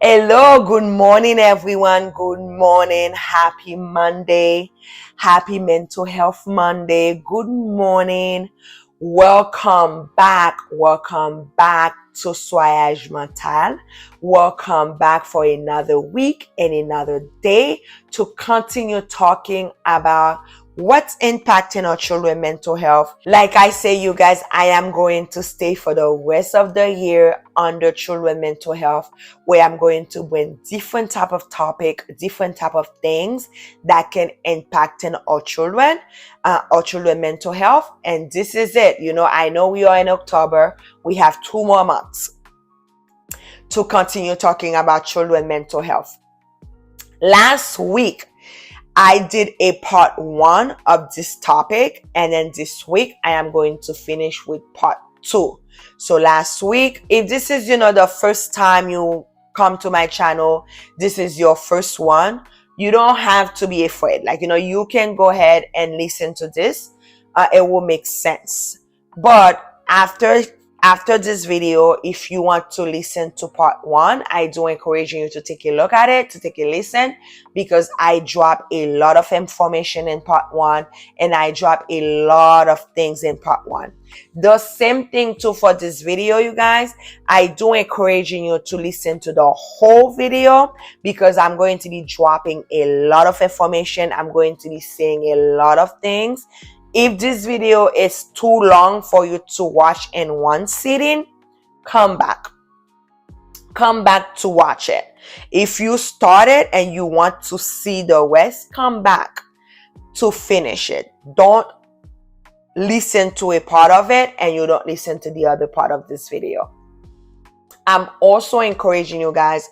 Hello, good morning, everyone. Good morning. Happy Monday. Happy Mental Health Monday. Good morning. Welcome back. Welcome back to Soyage Mental. Welcome back for another week and another day to continue talking about what's impacting our children's mental health. Like I say, you guys, I am going to stay for the rest of the year under children's mental health, where I'm going to bring different type of topic, different type of things that can impact in our children's mental health. And this is it. I know we are in October. We have 2 more months to continue talking about children's mental health. Last week, I did a part 1 of this topic, and then this week I am going to finish with part 2. So last week, if this is, the first time you come to my channel, this is your first one, you don't have to be afraid. You can go ahead and listen to this. It will make sense. But after this video, if you want to listen to part 1, I do encourage you to take a look at it, to take a listen, because I drop a lot of information in part 1 and I drop a lot of things in part 1. The same thing too for this video, you guys. I do encourage you to listen to the whole video, because I'm going to be dropping a lot of information. I'm going to be saying a lot of things. If this video is too long for you to watch in one sitting, come back. Come back to watch it. If you started and you want to see the rest, come back to finish it. Don't listen to a part of it and you don't listen to the other part of this video. I'm also encouraging you guys,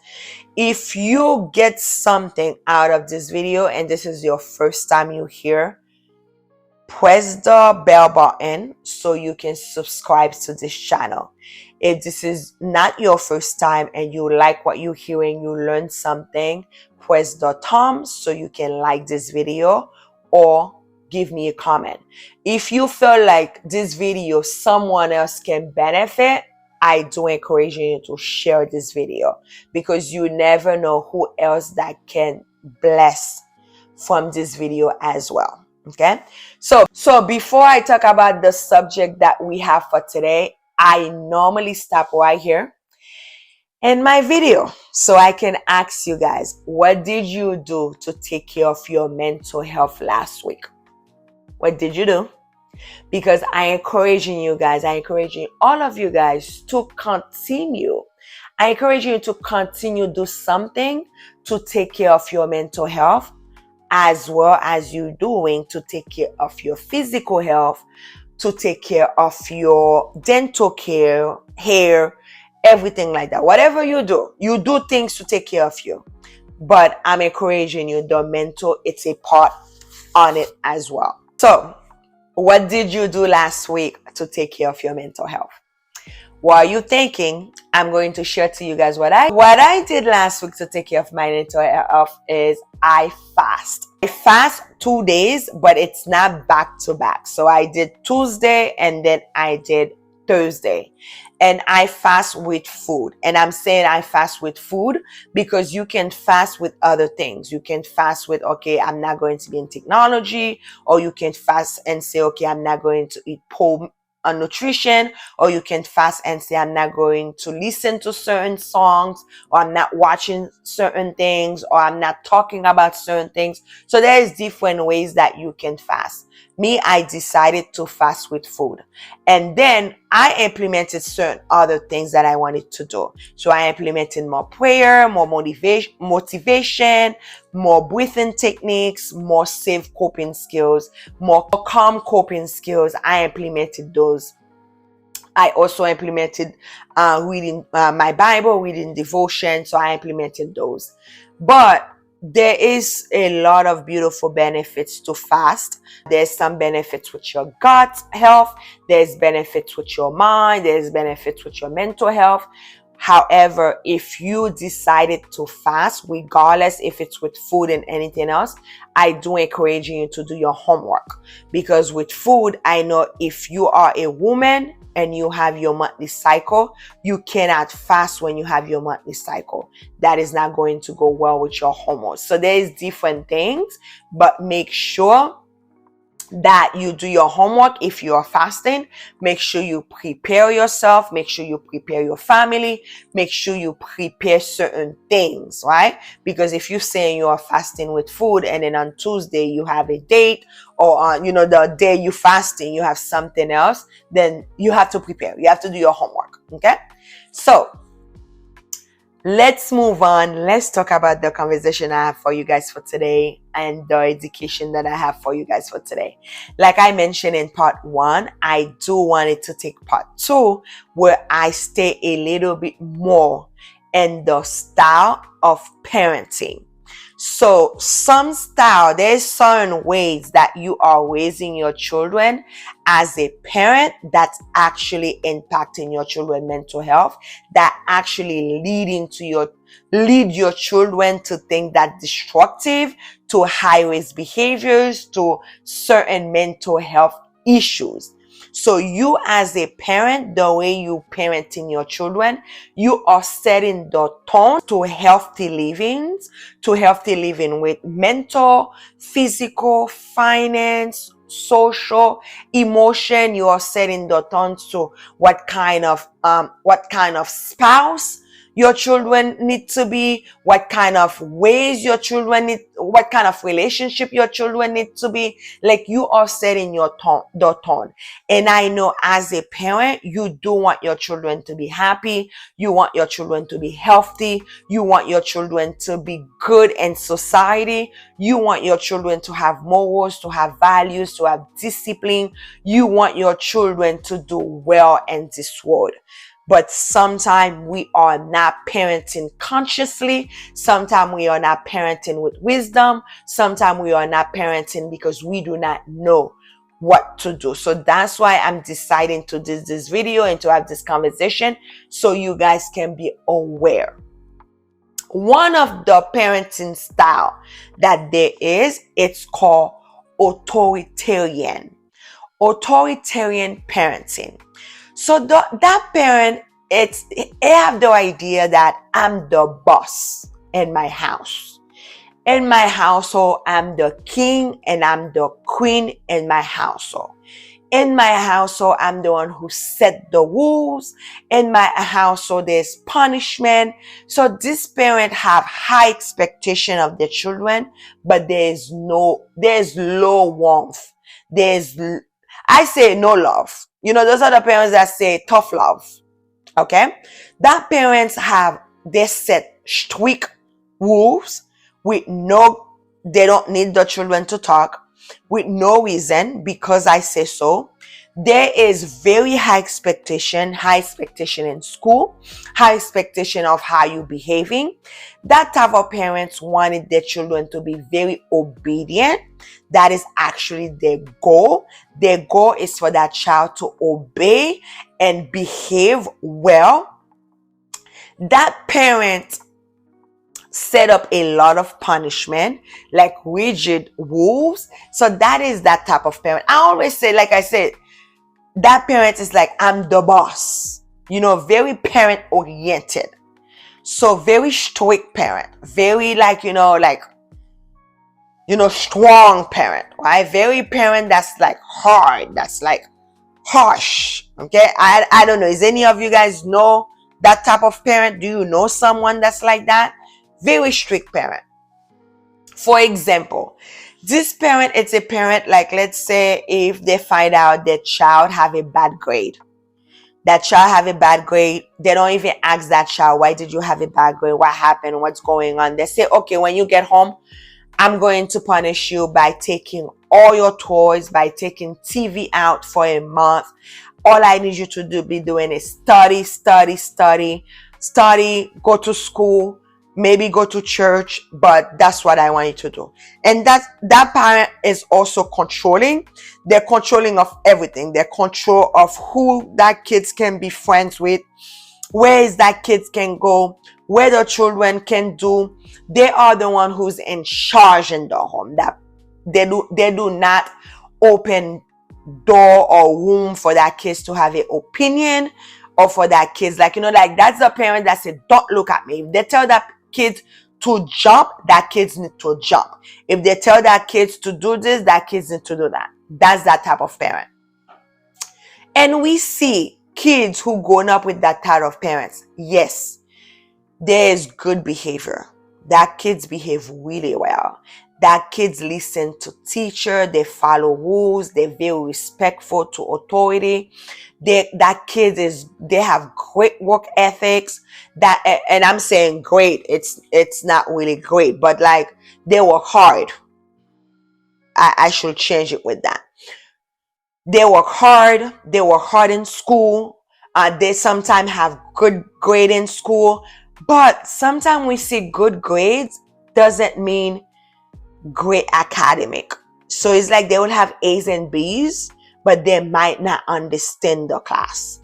if you get something out of this video and this is your first time you hear, press the bell button so you can subscribe to this channel. If this is not your first time and you like what you hear and you learn something, press the thumbs so you can like this video or give me a comment. If you feel like this video someone else can benefit, I do encourage you to share this video, because you never know who else that can bless from this video as well. Okay, so before I talk about the subject that we have for today, I normally stop right here in my video so I can ask you guys, what did you do to take care of your mental health last week? What did you do? Because I encourage all of you guys to continue. I encourage you to continue do something to take care of your mental health, as well as you doing to take care of your physical health, to take care of your dental care, hair, everything like that. Whatever you do things to take care of you. But I'm encouraging you, the mental, it's a part on it as well. So, what did you do last week to take care of your mental health? While you're thinking, I'm going to share to you guys what I did last week to take care of my mental health is I fast. I fast 2 days, but it's not back to back. So I did Tuesday and then I did Thursday. And I fast with food. And I'm saying I fast with food because you can fast with other things. You can fast with, okay, I'm not going to be in technology, or you can fast and say, okay, I'm not going to eat poor nutrition, or you can fast and say, I'm not going to listen to certain songs, or I'm not watching certain things, or I'm not talking about certain things. So there's different ways that you can fast. Me, I decided to fast with food, and then I implemented certain other things that I wanted to do. So I implemented more prayer, more motivation, more breathing techniques, more safe coping skills, more calm coping skills. I implemented those. I also implemented reading my Bible, reading devotion. So I implemented those. But there is a lot of beautiful benefits to fast. There's some benefits with your gut health. There's benefits with your mind. There's benefits with your mental health. However, if you decided to fast, regardless if it's with food and anything else, I do encourage you to do your homework, because with food, I know if you are a woman and you have your monthly cycle, you cannot fast when you have your monthly cycle. That is not going to go well with your hormones. So there's different things, but make sure that you do your homework. If you are fasting, make sure you prepare yourself, make sure you prepare your family, make sure you prepare certain things, right? Because if you're saying you are fasting with food and then on Tuesday you have a date, or on the day you fasting you have something else, then you have to prepare, you have to do your homework. Okay, so let's move on. Let's talk about the conversation I have for you guys for today and the education that I have for you guys for today. Like I mentioned in part 1, I do want it to take part 2, where I stay a little bit more in the style of parenting. So there's certain ways that you are raising your children as a parent that's actually impacting your children's mental health, that actually lead your children to think that destructive, to high risk behaviors, to certain mental health issues. So you as a parent, the way you parenting your children, you are setting the tone to healthy living with mental, physical, finance, social, emotion. You are setting the tone to what kind of spouse your children need to be, what kind of ways your children need, what kind of relationship your children need to be. Like, you are setting the tone. And I know as a parent, you do want your children to be happy. You want your children to be healthy. You want your children to be good in society. You want your children to have morals, to have values, to have discipline. You want your children to do well in this world. But sometimes we are not parenting consciously. Sometimes we are not parenting with wisdom. Sometimes we are not parenting because we do not know what to do. So that's why I'm deciding to do this video and to have this conversation, so you guys can be aware. One of the parenting style that there is, it's called authoritarian parenting. So that parent, they have the idea that I'm the boss in my house. In my household, I'm the king and I'm the queen in my household. In my household, I'm the one who set the rules. In my household, there's punishment. So this parent have high expectation of their children, but there's low warmth. I say no love. Those are the parents that say tough love. Okay? That parents they set strict rules with they don't need the children to talk with no reason, because I say so. There is very high expectation in school, high expectation of how you behaving. That type of parents wanted their children to be very obedient. That is actually their goal. Their goal is for that child to obey and behave well. That parent set up a lot of punishment, like rigid rules. So that is that type of parent. I always say, like I said, that parent is like, I'm the boss. Very parent oriented. So very strict parent, very strong parent, right? Very parent that's like hard, that's like harsh. Okay, I don't know. Is any of you guys know that type of parent? Do you know someone that's like that? Very strict parent. For example, this parent, it's a parent, like, let's say if they find out their child have a bad grade. They don't even ask that child, why did you have a bad grade? What happened? What's going on? They say, okay, when you get home, I'm going to punish you by taking all your toys, by taking TV out for a month. All I need you to be doing is study, go to school, maybe go to church, but that's what I want you to do. And that parent is also controlling. They're controlling of everything. They're control of who that kids can be friends with. where is that kids can go, where the children can do. They are the one who's in charge in the home. That they do not open door or room for that kids to have an opinion, or for that kids, like, like, that's the parent that said, don't look at me. If they tell that kids to jump, that kids need to jump. If they tell that kids to do this, that kids need to do that. That's that type of parent. And we see kids who grown up with that type of parents. Yes, there is good behavior. That kids behave really well. That kids listen to teacher. They follow rules. They're very respectful to authority. They have great work ethics. And I'm saying great. It's not really great, but like, they work hard. I should change it with that. They work hard. They work hard in school. They sometimes have good grade in school. But sometimes we see good grades doesn't mean great academic. So it's like they will have A's and B's, but they might not understand the class.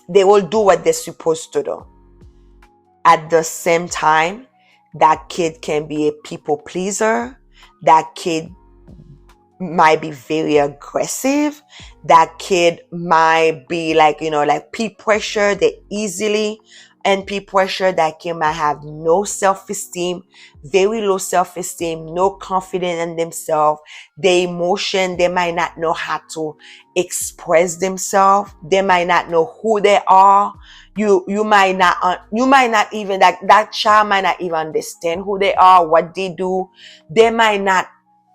They will do what they're supposed to do. At the same time, that kid can be a people pleaser. That kid might be very aggressive. That kid might be like, like peer pressure. They easily and peer pressure. That kid might have no self-esteem, very low self-esteem, no confidence in themselves. Their emotion, they might not know how to express themselves. They might not know who they are. You might not even, that child might not even understand who they are, what they do. They might not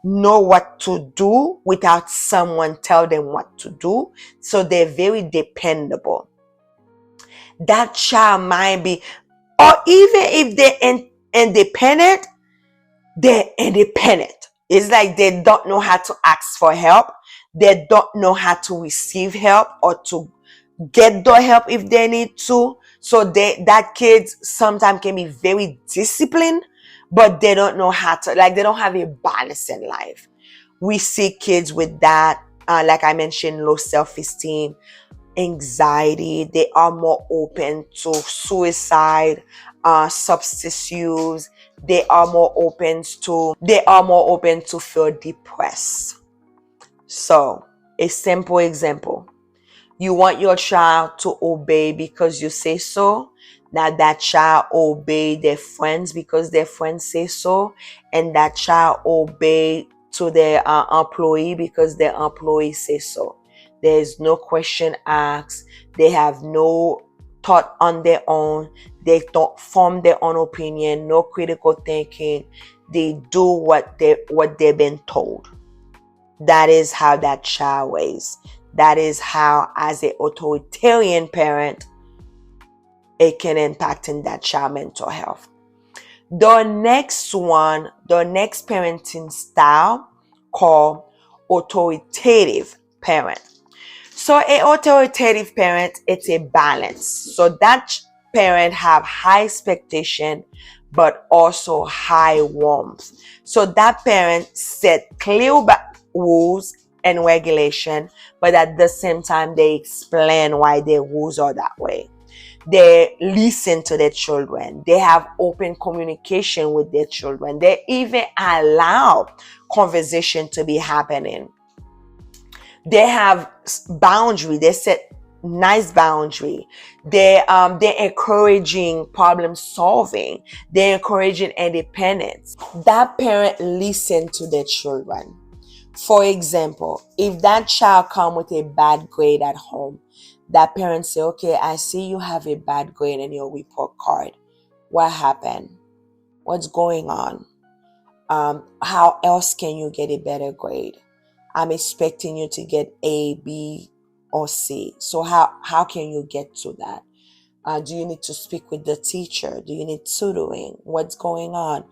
know what to do without someone tell them what to do. So they're very dependable. That child might be, or even if they're independent, they're independent. It's like they don't know how to ask for help. They don't know how to receive help or to get the help if they need to. So that kids sometimes can be very disciplined, but they don't know how to, like, they don't have a balance in life. We see kids with that, like I mentioned, low self-esteem, anxiety. They are more open to suicide, substance use. They are more open to feel depressed. So, a simple example. You want your child to obey because you say so. Now that child obey their friends because their friends say so. And that child obey to their employee because their employee say so. There is no question asked. They have no thought on their own. They don't form their own opinion. No critical thinking. They do what they've been told. That is how that child is. That is how, as an authoritarian parent, it can impact in that child mental health. The next parenting style, called authoritative parent. So an authoritative parent, it's a balance. So that parent have high expectation, but also high warmth. So that parent set clear rules and regulation, but at the same time, they explain why their rules are that way. They listen to their children. They have open communication with their children. They even allow conversation to be happening. They have boundary. They set nice boundary. They're encouraging problem solving. They're encouraging independence. That parent listen to their children. For example, if that child come with a bad grade at home, that parent say, okay, I see you have a bad grade in your report card. What happened? What's going on? How else can you get a better grade? I'm expecting you to get A, B, or C. So how can you get to that? Do you need to speak with the teacher? Do you need tutoring? What's going on?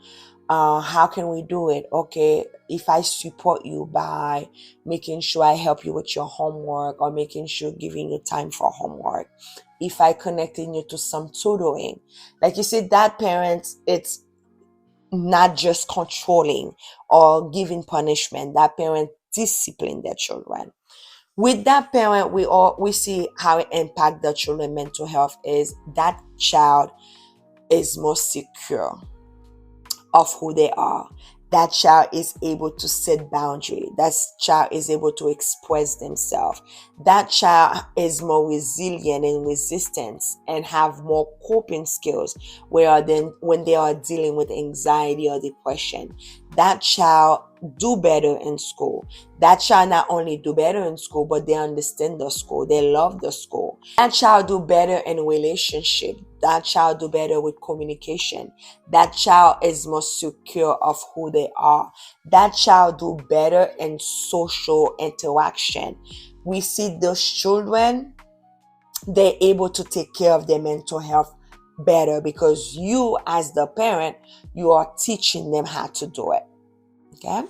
How can we do it? Okay, if I support you by making sure I help you with your homework, or making sure giving you time for homework, if I connecting you to some tutoring, like, you see, that parent, it's not just controlling or giving punishment. That parent discipline their children. With that parent, we see how it impact the children mental health is that child is more secure of who they are. That child is able to set boundary. That child is able to express themselves. That child is more resilient and resistant and have more coping skills where then when they are dealing with anxiety or depression. That child do better in school. That child not only do better in school, but they understand the school. They love the school. That child do better in relationship. That child do better with communication. That child is more secure of who they are. That child do better in social interaction. We see those children, they're able to take care of their mental health better because you as the parent, you are teaching them how to do it. Okay.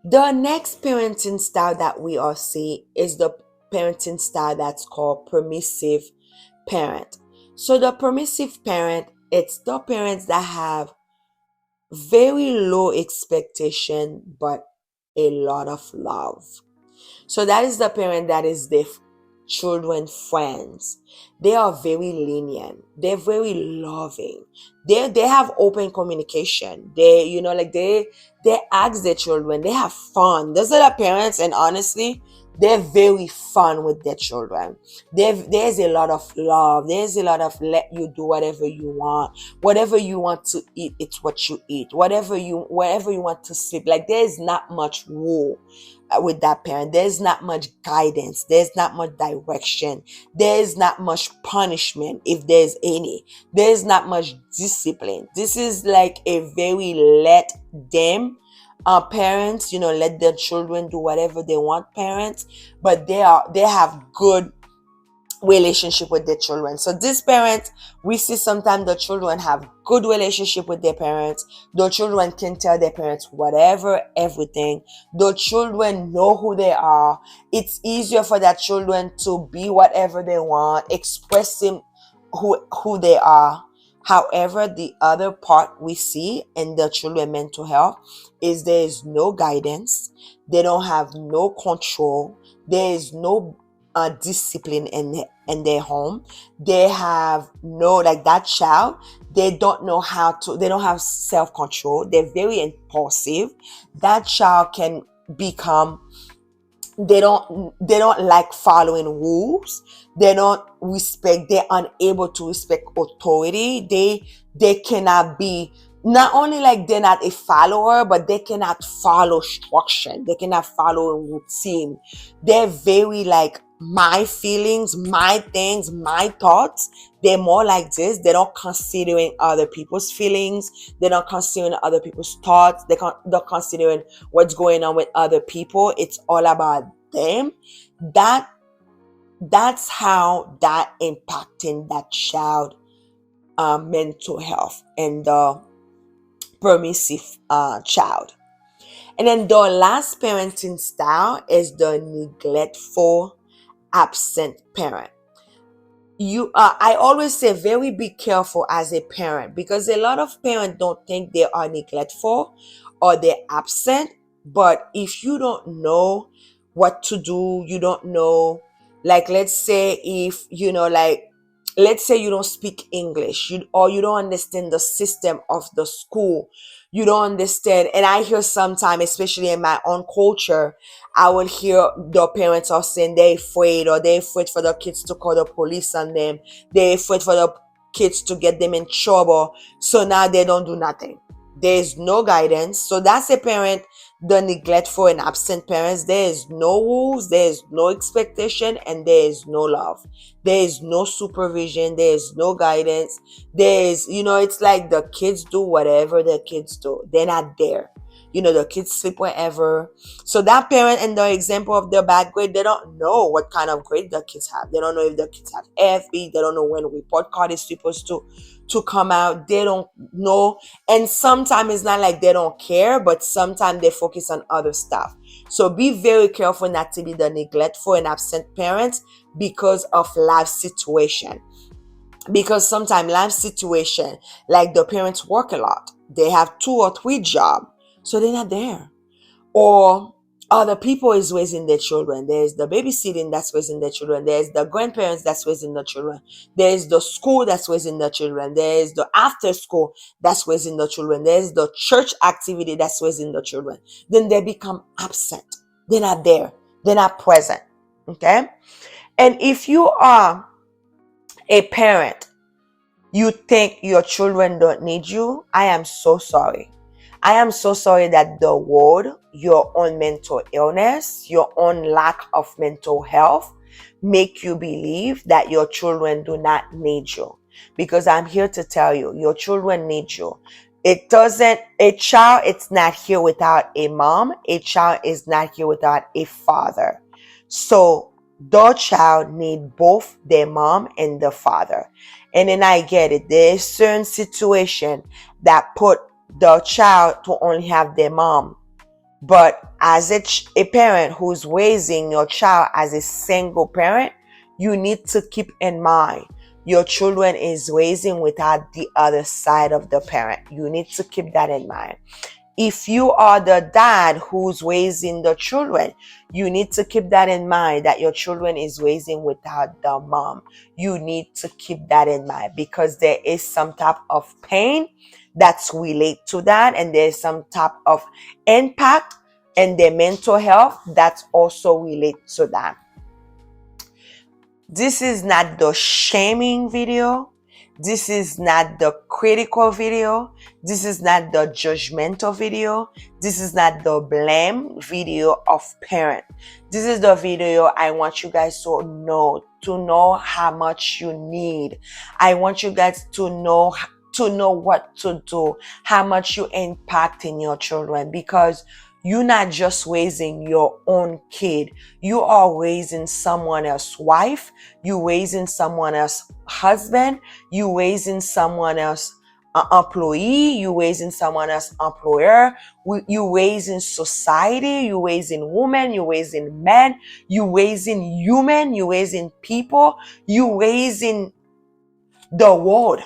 The next parenting style that we all see is the parenting style that's called permissive parent. So the permissive parent, it's the parents that have very low expectation but a lot of love. So that is the parent that is the children friends. They are very lenient. They're very loving. They have open communication. They ask their children. They have fun. Those are the parents, and honestly, they're very fun with their children. There's a lot of love. There's a lot of let you do whatever you want. Whatever you want to eat, it's what you eat. Wherever you want to sleep. Like there's not much rule with that parent. There's not much guidance. There's not much direction. There's not much punishment if there's any. There's not much discipline. This is like a very let them parents, let their children do whatever they want parents, but they have good relationship with their children. So these parents, we see sometimes the children have good relationship with their parents. The children can tell their parents whatever, everything. The children know who they are. It's easier for that children to be whatever they want, expressing who they are. However, the other part we see in the children mental health is there is no guidance. They don't have no control. There is no discipline in their home. They have no, like that child, they don't have self-control. They're very impulsive. That child can become, they don't like following rules. They're unable to respect authority. They cannot be, not only like they're not a follower, but they cannot follow structure. They cannot follow a routine. They're very like my feelings, my things, my thoughts. They're more like this. They're not considering other people's feelings. They're not considering other people's thoughts. They're not considering what's going on with other people. It's all about them. That's how that impacting that child mental health and the permissive child. And then the last parenting style is the neglectful absent parent. I always say very be careful as a parent, because a lot of parents don't think they are neglectful or they're absent. But if you don't know what to do, you don't know, like let's say if let's say you don't speak English, or you don't understand the system of the school, you don't understand. And I hear sometimes, especially in my own culture, I will hear the parents are saying they're afraid, or they're afraid for the kids to call the police on them. They're afraid for the kids to get them in trouble. So now they don't do nothing. There's no guidance. So that's a parent, the neglectful and absent parents. There is no rules, there is no expectation, and there is no love. There is no supervision, there is no guidance. It's like the kids do whatever the kids do. They're not there. The kids sleep wherever. So that parent in the example of the bad grade, they don't know what kind of grade the kids have. They don't know if the kids have F, B. They don't know when report card is supposed to come out. They don't know. And sometimes it's not like they don't care, but sometimes they focus on other stuff. So be very careful not to be the neglectful and absent parents because of life situation. Because sometimes life situation, like the parents work a lot. They have 2 or 3 jobs. So they're not there. Or other people is raising their children. There's the babysitting that's raising their children. There's the grandparents that's raising the children. There's the school that's raising the children. There's the after school that's raising the children. There's the church activity that's raising the children. Then they become absent. They're not there. They're not present. Okay? And if you are a parent, you think your children don't need you, I am so sorry. I am so sorry that the world, your own mental illness, your own lack of mental health, make you believe that your children do not need you. Because I'm here to tell you, your children need you. A child, it's not here without a mom. A child is not here without a father. So the child need both their mom and the father. And then I get it. There's certain situation that put the child to only have their mom. But as a parent who's raising your child as a single parent, you need to keep in mind your children is raising without the other side of the parent. You need to keep that in mind. If you are the dad who's raising the children, you need to keep that in mind, that your children is raising without the mom. You need to keep that in mind because there is some type of pain that's related to that, and there's some type of impact in their mental health that's also related to that. This is not the shaming video. This is not the critical video. This is not the judgmental video. This is not the blame video of parent. This is the video I want you guys to know how much you need. I want you guys to know what to do, how much you impact in your children, because you're not just raising your own kid. You are raising someone else's wife. You're raising someone else's husband. You're raising someone else's employee. You're raising someone else's employer. You're raising society. You're raising women. You're raising men. You're raising human. You're raising people. You're raising the world.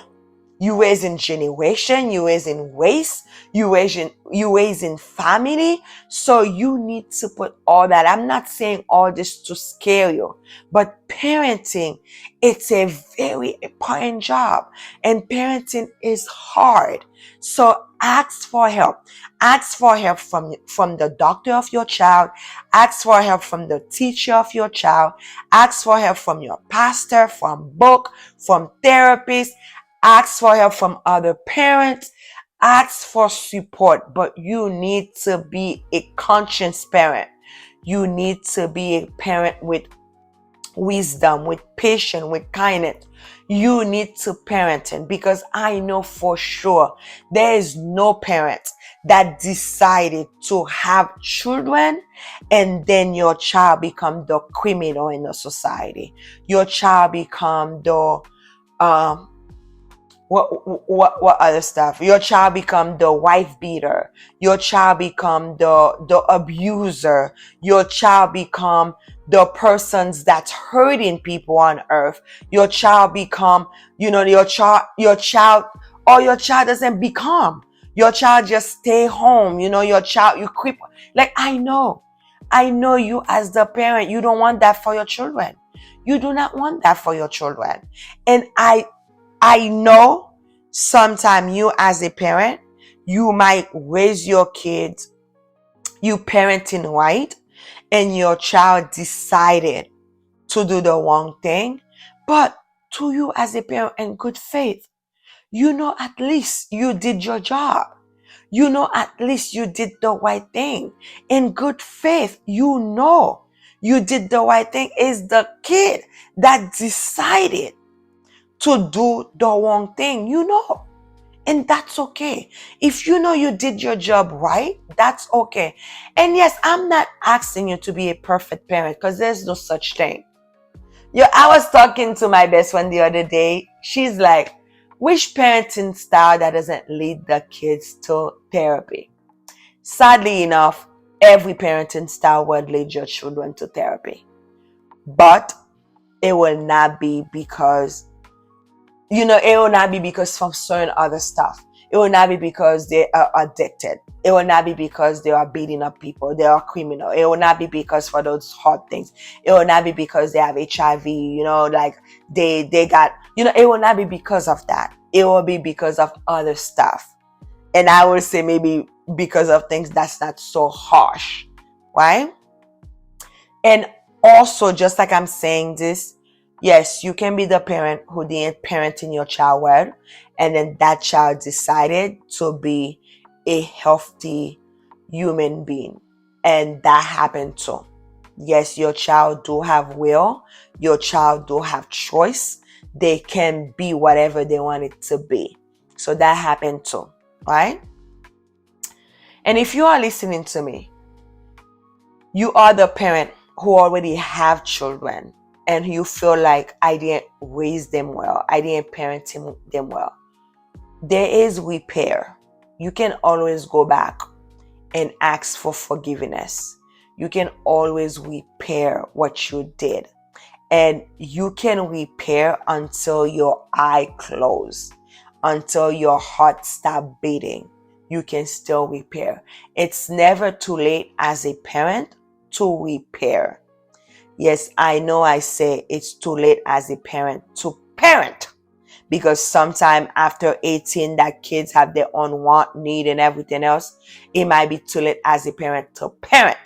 You raising generation, you raising race, you raising family. So you need to put all that. I'm not saying all this to scare you, but parenting, it's a very important job, and parenting is hard. So ask for help. Ask for help from the doctor of your child. Ask for help from the teacher of your child. Ask for help from your pastor, from book, from therapists. Ask for help from other parents. Ask for support, but you need to be a conscious parent. You need to be a parent with wisdom, with patience, with kindness. You need to parenting, because I know for sure there is no parent that decided to have children and then your child become the criminal in the society. Your child become the what other stuff? Your child become the wife beater. Your child become the abuser. Your child become the persons that's hurting people on earth. Your child become, your child doesn't become. Your child just stay home. Your child, you creep. Like, I know you as the parent, you don't want that for your children. You do not want that for your children. And I know sometimes you as a parent, you might raise your kids, you parenting right, and your child decided to do the wrong thing. But to you as a parent in good faith, at least you did your job. At least you did the right thing. In good faith, you did the right thing. Is the kid that decided to do the wrong thing, and that's okay. If you did your job right, that's okay. And yes, I'm not asking you to be a perfect parent, because there's no such thing. I was talking to my best friend the other day. She's like, which parenting style that doesn't lead the kids to therapy? Sadly enough, every parenting style will lead your children to therapy, but it will not be because from certain other stuff. It will not be because they are addicted. It will not be because they are beating up people. They are criminal. It will not be because for those hard things. It will not be because they have HIV, like they got, it will not be because of that. It will be because of other stuff. And I would say maybe because of things that's not so harsh, right? And also, just like I'm saying this, yes, you can be the parent who didn't parent in your child well, and then that child decided to be a healthy human being. And that happened too. Yes, your child do have will. Your child do have choice. They can be whatever they want it to be. So that happened too, right? And if you are listening to me, you are the parent who already have children and you feel like I didn't raise them well, I didn't parent them well. There is repair. You can always go back and ask for forgiveness. You can always repair what you did. And you can repair until your eye close, until your heart stop beating. You can still repair. It's never too late as a parent to repair. Yes, I know I say it's too late as a parent to parent, because sometime after 18 that kids have their own want, need, and everything else, it might be too late as a parent to parent,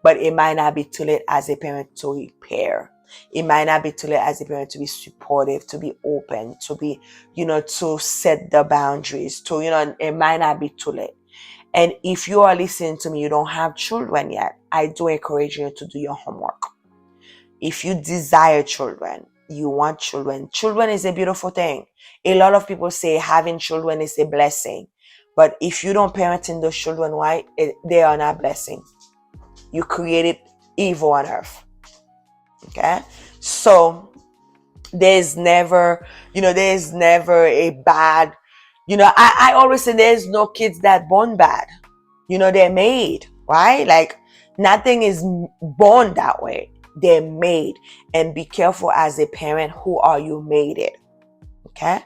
but it might not be too late as a parent to repair. It might not be too late as a parent to be supportive, to be open, to be, to set the boundaries, it might not be too late. And if you are listening to me, you don't have children yet, I do encourage you to do your homework. If you desire children, you want children, children is a beautiful thing. A lot of people say having children is a blessing. But if you don't parent in those children, why? They are not blessing. You created evil on earth. Okay? So there's never a bad, I always say there's no kids that born bad. They're made, right? Like nothing is born that way. They're made. And be careful as a parent, who are you made it? Okay?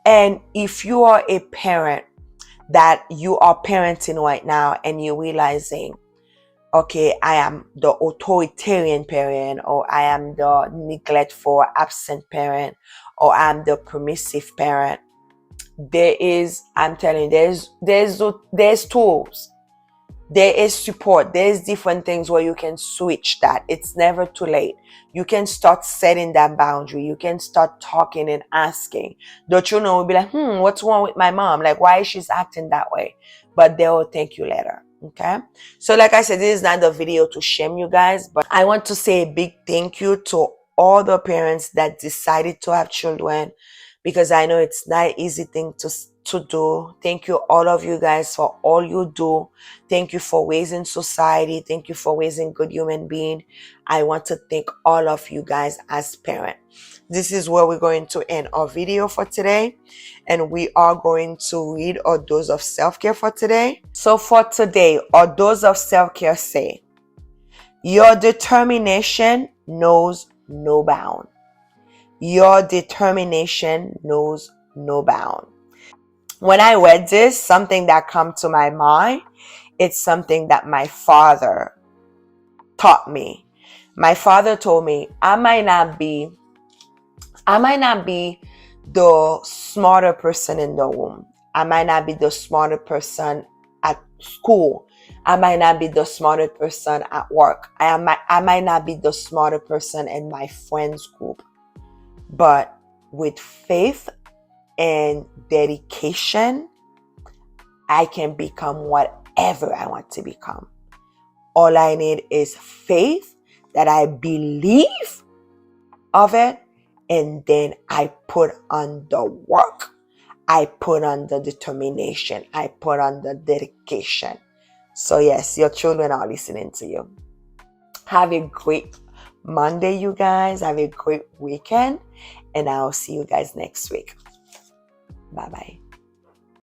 And if you are a parent that you are parenting right now and you're realizing, okay, I am the authoritarian parent, or I am the neglectful, absent parent, or I'm the permissive parent, I'm telling you, there's tools. There is support. There's different things where you can switch that. It's never too late. You can start setting that boundary. You can start talking and asking. The children will be like, what's wrong with my mom? Like, why is she acting that way? But they will thank you later. Okay? So like I said, this is not the video to shame you guys, but I want to say a big thank you to all the parents that decided to have children, because I know it's not an easy thing to do. Thank you, all of you guys, for all you do. Thank you for raising society. Thank you for raising good human being. I want to thank all of you guys as parents. This is where we're going to end our video for today, and we are going to read our dose of self-care for today. So for today, our dose of self-care say, your determination knows no bound. Your determination knows no bound. When I read this, something that come to my mind, it's something that my father taught me. My father told me, I might not be the smarter person in the room. I might not be the smarter person at school. I might not be the smarter person at work. I might not be the smarter person in my friends group. But with faith and dedication, I can become whatever I want to become. All I need is faith that I believe of it, and then I put on the work. I put on the determination. I put on the dedication. So yes, your children are listening to you. Have a great Monday, you guys. Have a great weekend, and I'll see you guys next week. Bye-bye.